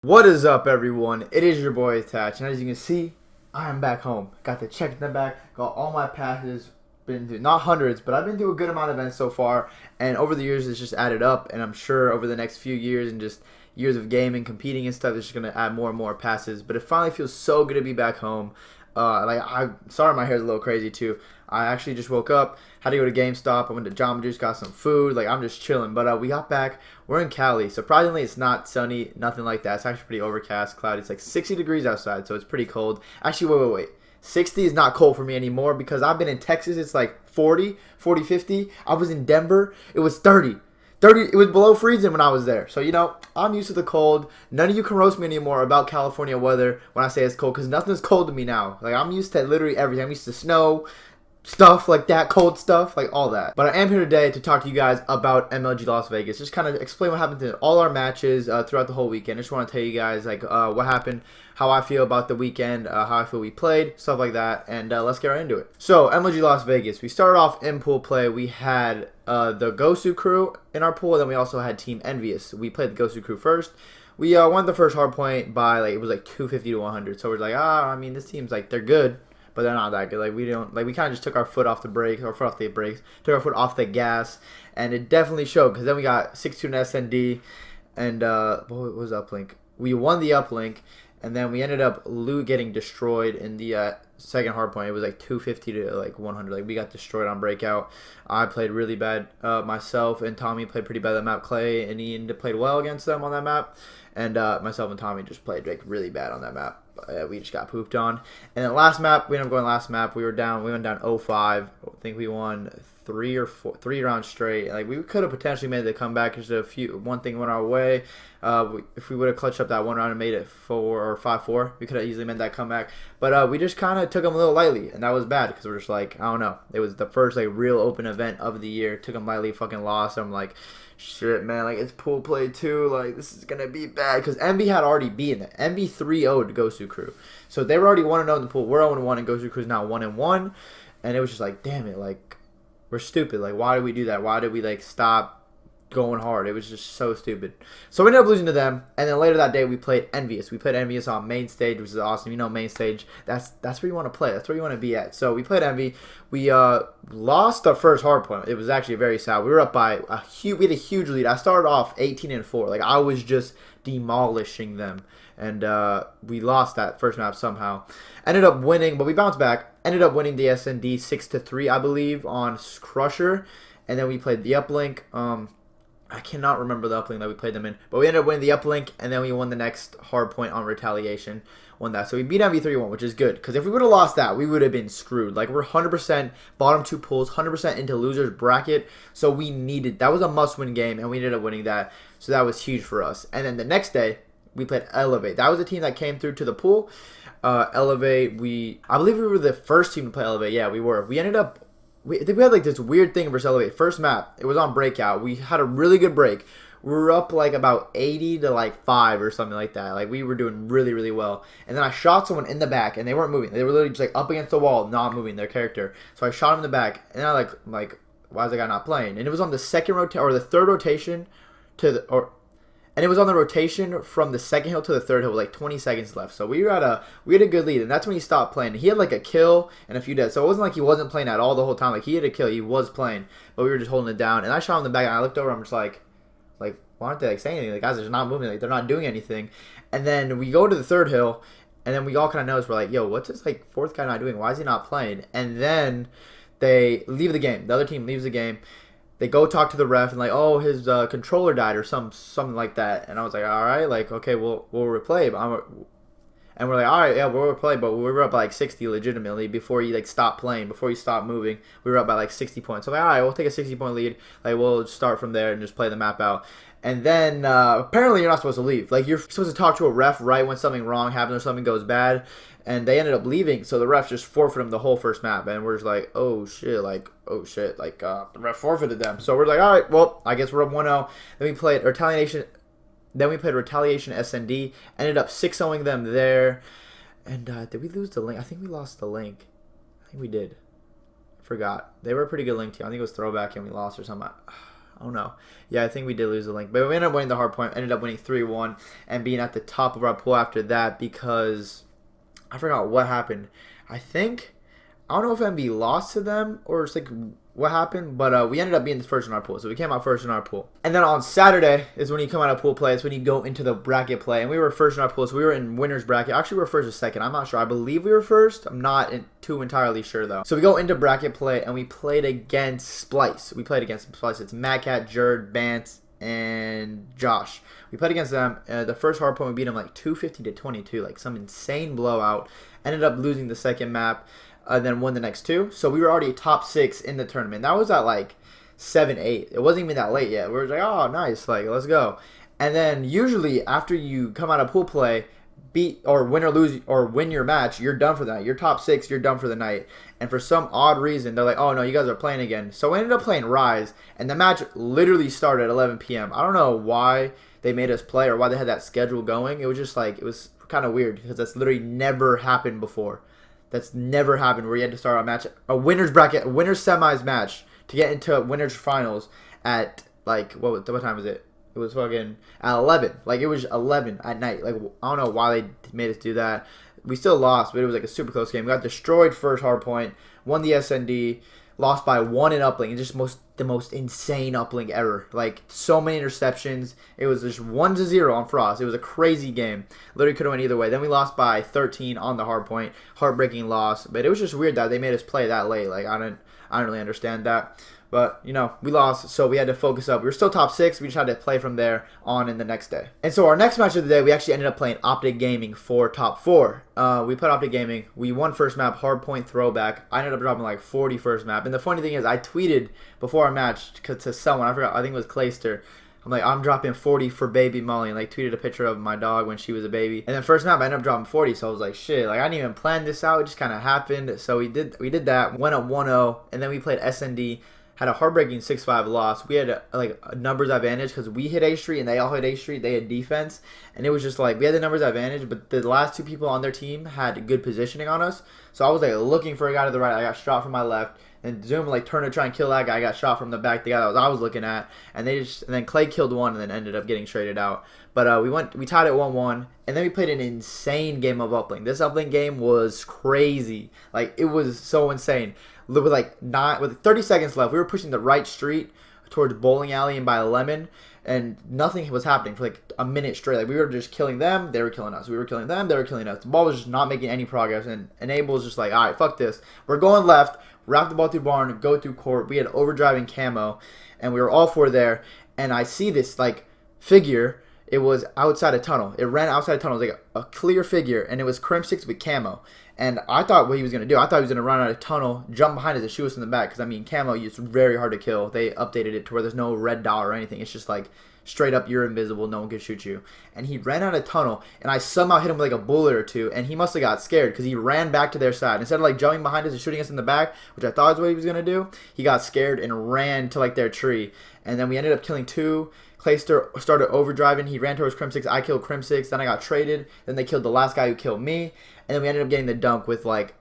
What is up, everyone? It is your boy Attach, and as you can see, I am back home. Got the check in the back, got all my passes. Been through not hundreds, but I've been through a good amount of events so far, and over the years, it's just added up. And I'm sure over the next few years and just years of gaming, competing, and stuff, it's just gonna add more and more passes. But it finally feels so good to be back home. I'm sorry, my hair's a little crazy too. I actually just woke up, had to go to GameStop. I went to Jamba Juice, got some food. Like, I'm just chilling. But we got back. We're in Cali. Surprisingly, it's not sunny, nothing like that. It's actually pretty overcast, cloudy. It's like 60 degrees outside, so it's pretty cold. Actually, wait. 60 is not cold for me anymore because I've been in Texas. It's like 40, 50. I was in Denver. It was 30. 30, it was below freezing when I was there. So, I'm used to the cold. None of you can roast me anymore about California weather when I say it's cold because nothing is cold to me now. Like, I'm used to literally everything. I'm used to snow, stuff like that, cold stuff, like all that. But I am here today to talk to you guys about MLG Las Vegas. Just kind of explain what happened to all our matches throughout the whole weekend. I just want to tell you guys like what happened, how I feel about the weekend, how I feel we played, stuff like that, and let's get right into it. So MLG Las Vegas, we started off in pool play. We had the Gosu crew in our pool, then we also had Team Envious. We played the Gosu crew first. We won the first hard point by it was like 250 to 100. So we're like, I mean, this team's like, they're good, but they're not that good. Like, we kind of just took our foot off the brakes, took our foot off the gas, and it definitely showed because then we got 6-2 in SND, and what was uplink? We won the uplink, and then we ended up getting destroyed in the second hard point. It was like 250 to like 100. Like, we got destroyed on breakout. I played really bad. Myself and Tommy played pretty bad on that map. Clay and Ian played well against them on that map, and myself and Tommy just played like really bad on that map. We just got pooped on. And then last map, we ended up going last map. We went down 0-5. I think we won 3 rounds straight. Like, we could have potentially made the comeback. Just one thing went our way. If we would have clutched up that one round and made it 4 or 5-4, we could have easily made that comeback. But we just kind of took them a little lightly, and that was bad because we're just like, I don't know. It was the first like real open event of the year. Took them lightly, fucking lost. I'm like, shit, man, like, it's pool play too. Like, this is gonna be bad because MB had already beaten it. MB 3-0'd Gosu crew, so they were already 1-0 in the pool. We're 0-1, and Gosu crew's now 1-1, and it was just like, damn it, like, we're stupid. Like, why did we do that? Why did we like stop going hard? It was just so stupid. So we ended up losing to them, and then later that day we played Envious. We played Envious on main stage, which is awesome. You know, main stage, that's where you want to play. That's where you want to be at. So we played Envy. We lost our first hard point. It was actually very sad. We were up by we had a huge lead. I started off 18-4. Like, I was just demolishing them, and we lost that first map somehow. Ended up winning, but we bounced back. Ended up winning the SND 6-3, I believe, on Crusher, and then we played the uplink. I cannot remember the uplink that we played them in, but we ended up winning the uplink, and then we won the next hard point on Retaliation. Won that. So we beat MV 3-1, which is good, because if we would have lost that, we would have been screwed. Like, we're 100% bottom 2 pools, 100% into losers bracket, so we needed, that was a must-win game, and we ended up winning that, so that was huge for us. And then the next day, we played Elevate. That was a team that came through to the pool. Elevate, I believe we were the first team to play Elevate. Yeah, we were. We ended up, we had like this weird thing versus Elevate. First map, it was on breakout. We had a really good break. We were up like about 80 to like 5 or something like that. Like, we were doing really, really well. And then I shot someone in the back, and they weren't moving. They were literally just like up against the wall, not moving, their character. So I shot him in the back, and I like, why is the guy not playing? And it was on the second rotation or the third rotation and it was on the rotation from the second hill to the third hill with like 20 seconds left. So we had a good lead, and that's when he stopped playing. He had like a kill and a few deaths. So it wasn't like he wasn't playing at all the whole time. Like, he had a kill, he was playing, but we were just holding it down. And I shot him in the back, and I looked over, I'm just like, why aren't they like saying anything? The guys are just not moving, like, they're not doing anything. And then we go to the third hill, and then we all kind of notice, we're like, yo, what's this like fourth guy not doing? Why is he not playing? And then they leave the game. The other team leaves the game. They go talk to the ref and like, oh, his controller died or something like that. And I was like, all right, like, okay, we'll replay. And we're like, all right, yeah, we'll replay. But we were up by like 60 legitimately before he like stopped playing, before he stopped moving. We were up by like 60 points. So I'm like, all right, we'll take a 60-point lead. Like, we'll start from there and just play the map out. And then apparently you're not supposed to leave. Like, you're supposed to talk to a ref right when something wrong happens or something goes bad. And they ended up leaving, so the refs just forfeited them the whole first map. And we're just like, oh shit, like, the ref forfeited them. So we're like, all right, well, I guess we're up 1-0. Then we played Retaliation. SND. Ended up 6-0ing them there. And did we lose the link? I think we lost the link. I think we did. I forgot. They were a pretty good link team. I think it was throwback and we lost or something. Oh no. Yeah, I think we did lose the link. But we ended up winning the hard point. Ended up winning 3-1 and being at the top of our pool after that because I forgot what happened. I don't know if MB lost to them or it's like what happened, but we ended up being the first in our pool. So we came out first in our pool. And then on Saturday is when you come out of pool play. It's when you go into the bracket play. And we were first in our pool. So we were in winner's bracket. Actually, we were first or second. I'm not sure. I believe we were first. I'm not too entirely sure, though. So we go into bracket play, and we played against Splice. It's Mad Cat, Jerd, Bance, and Josh. We played against them. The first hard point, we beat them like 250 to 22. Like some insane blowout. Ended up losing the second map. Then won the next two. So we were already top 6 in the tournament. That was at like 7-8. It wasn't even that late yet. We were like, oh, nice. Like, let's go. And then usually after you come out of pool play, beat or win or lose or win your match, you're done for the night. You're top 6. You're done for the night. And for some odd reason, they're like, oh, no, you guys are playing again. So we ended up playing Rise. And the match literally started at 11 p.m. I don't know why they made us play or why they had that schedule going. It was just like, it was kind of weird because that's literally never happened before. That's never happened where you had to start a winner's bracket, a winner's semis match to get into winner's finals at like what time was it? It was fucking at 11. Like it was 11 at night. Like I don't know why they made us do that. We still lost, but it was like a super close game. We got destroyed first hard point, won the SND, lost by 1 in uplink. It's just the most insane uplink ever. Like so many interceptions. It was just 1-0 on Frost. It was a crazy game. Literally could have went either way. Then we lost by 13 on the hard point. Heartbreaking loss. But it was just weird that they made us play that late. Like I don't really understand that. But, you know, we lost, so we had to focus up. We were still top 6. We just had to play from there on in the next day. And so our next match of the day, we actually ended up playing Optic Gaming for top 4. We played Optic Gaming. We won first map, hardpoint throwback. I ended up dropping like 40 first map. And the funny thing is, I tweeted before our match to someone. I forgot. I think it was Clayster. I'm like, I'm dropping 40 for baby Molly. And like tweeted a picture of my dog when she was a baby. And then first map, I ended up dropping 40. So I was like, shit. Like I didn't even plan this out. It just kind of happened. So we did that. Went up 1-0. And then we played SND. Had a heartbreaking 6-5 loss. We had a numbers advantage because we hit A Street and they all hit A Street. They had defense, and it was just like we had the numbers advantage, but the last 2 people on their team had good positioning on us. So I was like looking for a guy to the right. I got shot from my left, and Zoom like turned to try and kill that guy. I got shot from the back. The guy that I was looking at, and then Clay killed one, and then ended up getting traded out. But we tied it 1-1, and then we played an insane game of uplink. This uplink game was crazy. Like it was so insane. With 30 seconds left, we were pushing the right street towards Bowling Alley and by Lemon, and nothing was happening for like a minute straight. Like we were just killing them, they were killing us. We were killing them, they were killing us. The ball was just not making any progress, and Enable was just like, all right, fuck this. We're going left, wrap the ball through barn, go through court. We had overdrive and camo, and we were all 4 there, and I see this like figure. It was outside a tunnel. It ran outside a tunnel. It was like a clear figure, and it was Crim 6 with camo. And I thought what he was going to do, I thought he was going to run out of tunnel, jump behind us, and shoot us in the back. Because, I mean, camo is very hard to kill. They updated it to where there's no red dot or anything. It's just like straight up, you're invisible, no one can shoot you. And he ran out of tunnel, and I somehow hit him with like a bullet or 2. And he must have got scared because he ran back to their side. Instead of like jumping behind us and shooting us in the back, which I thought was what he was going to do, he got scared and ran to like their tree. And then we ended up killing 2. Clayster started overdriving. He ran towards Crim 6. I killed Crim 6. Then I got traded. Then they killed the last guy who killed me. And then we ended up getting the dunk with like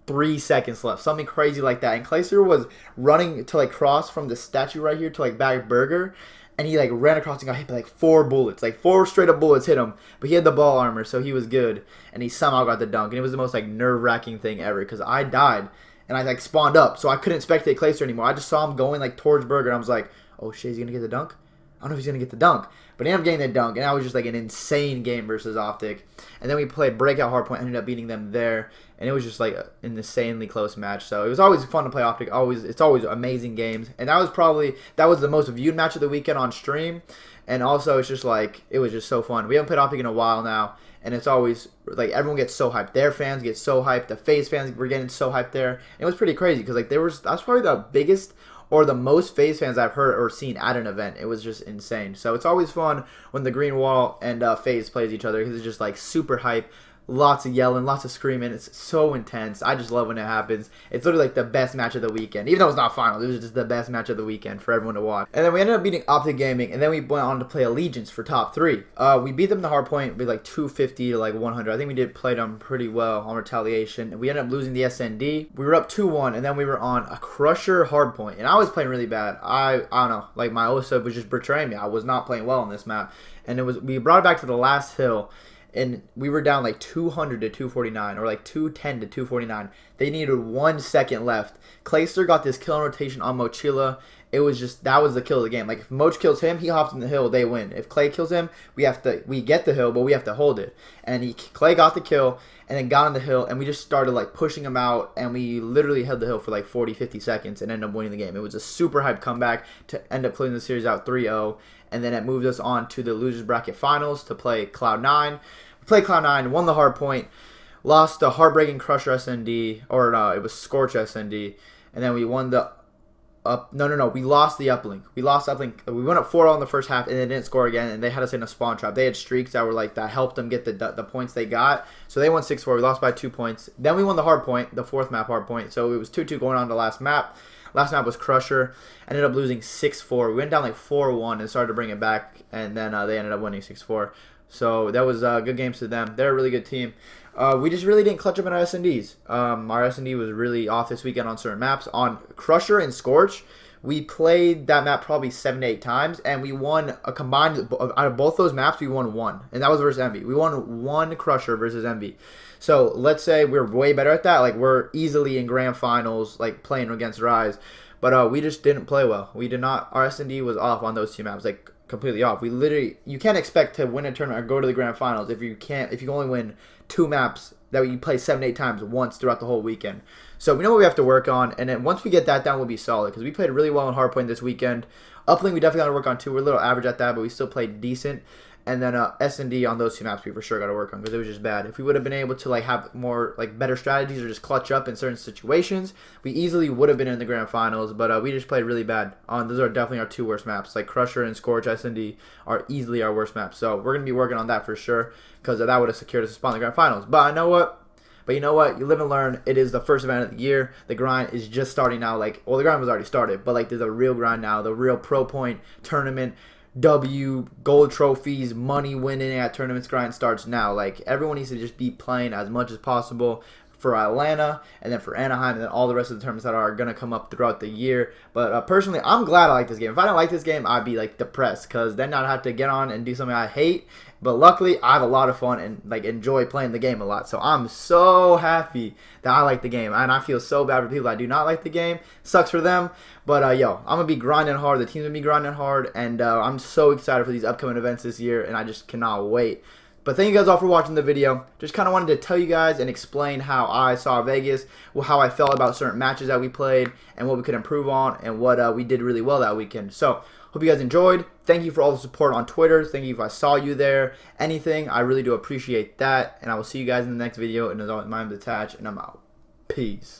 3 seconds left. Something crazy like that. And Clayster was running to like cross from the statue right here to like back burger. And he like ran across and got hit by like 4 bullets. Like 4 straight up bullets hit him. But he had the ball armor, so he was good. And he somehow got the dunk. And it was the most like nerve-wracking thing ever. Because I died. And I like spawned up. So I couldn't spectate Clayster anymore. I just saw him going like towards burger. And I was like, oh shit, is he going to get the dunk? I don't know if he's going to get the dunk. But he ended up getting the dunk. And that was just like an insane game versus Optic. And then we played Breakout Hardpoint. Ended up beating them there. And it was just like an insanely close match. So it was always fun to play Optic. It's always amazing games. And that was the most viewed match of the weekend on stream. And also it's just like, it was just so fun. We haven't played Optic in a while now. And it's always, like, everyone gets so hyped. Their fans get so hyped. The Faze fans were getting so hyped there. And it was pretty crazy because, like, that's probably the biggest or the most Faze fans I've heard or seen at an event. It was just insane. So it's always fun when the Green Wall and Faze plays each other because it's just like super hype, Lots of yelling, lots of screaming. It's so intense. I just love when it happens. It's literally like the best match of the weekend. Even though it's not final, it was just the best match of the weekend for everyone to watch. And then we ended up beating Optic Gaming, and then we went on to play Allegiance for top 3. We beat them in the hard point with like 250 to like 100. I think we did play them pretty well on retaliation. And we ended up losing the SND. We were up 2-1, and then we were on a Crusher hard point. And I was playing really bad. I don't know. Like my OSA was just betraying me. I was not playing well on this map. And we brought it back to the last hill. And we were down like 200 to 249 or like 210 to 249. They needed 1 second left. Clayster got this kill on rotation on Mochila. It was just, that was the kill of the game. Like if Moch kills him, he hops in the hill, they win. If Clay kills him, we get the hill, but we have to hold it. And Clay got the kill and then got on the hill, and we just started like pushing him out, and we literally held the hill for like 40, 50 seconds and ended up winning the game. It was a super hype comeback to end up closing the series out 3-0. And then it moved us on to the losers bracket finals to play Cloud9. We played Cloud9, won the hard point, lost the heartbreaking Crusher SND, or it was Scorch SND, and then we won the we lost the uplink. We lost uplink. We went up 4-0 in the first half, and they didn't score again, and they had us in a spawn trap. They had streaks that were like that helped them get the points they got. So they won 6-4. We lost by 2 points. Then we won the hard point, the 4th map hard point. So it was 2-2 going on to the last map. Last map was Crusher. Ended up losing 6-4. We went down like 4-1 and started to bring it back, and then they ended up winning 6-4. So that was good games to them. They're a really good team. We just really didn't clutch up in our SNDs. Our SND was really off this weekend on certain maps. On Crusher and Scorch, we played that map probably 7 to 8 times, and we won a combined, out of both those maps, we won 1. And that was versus Envy. We won 1 Crusher versus Envy. So let's say we're way better at that. Like we're easily in grand finals, like playing against Rise. But we just didn't play well. We did not. Our SND was off on those 2 maps. Like completely off. You can't expect to win a tournament or go to the grand finals if you only win 2 maps that you play 7 to 8 times once throughout the whole weekend. So we know what we have to work on, and then once we get that down, we'll be solid, because we played really well in hardpoint this weekend. Uplink we definitely got to work on too. We're a little average at that, but we still played decent. And then S&D on those 2 maps we for sure got to work on, because it was just bad. If we would have been able to like have more like better strategies or just clutch up in certain situations, we easily would have been in the grand finals. But we just played really bad. Those are definitely our 2 worst maps. Like Crusher and Scorch S&D are easily our worst maps. So we're gonna be working on that for sure, because that would have secured us a spot in the grand finals. But you know what? You live and learn. It is the first event of the year. The grind is just starting now. Like, well, the grind was already started, but like there's a real grind now. The real pro point tournament. Gold trophies, money winning at tournaments grind starts now. Like everyone needs to just be playing as much as possible for Atlanta and then for Anaheim and then all the rest of the tournaments that are going to come up throughout the year. But personally, I'm glad I like this game. If I didn't like this game, I'd be like depressed, because then I'd have to get on and do something I hate. But luckily, I have a lot of fun and like enjoy playing the game a lot. So I'm so happy that I like the game, and I feel so bad for people that do not like the game. Sucks for them. But I'm gonna be grinding hard. The team's gonna be grinding hard, and I'm so excited for these upcoming events this year, and I just cannot wait. But thank you guys all for watching the video. Just kind of wanted to tell you guys and explain how I saw Vegas, how I felt about certain matches that we played, and what we could improve on, and what we did really well that weekend. So, hope you guys enjoyed. Thank you for all the support on Twitter. Thank you if I saw you there. Anything, I really do appreciate that. And I will see you guys in the next video. And as always, my name is Attach, and I'm out. Peace.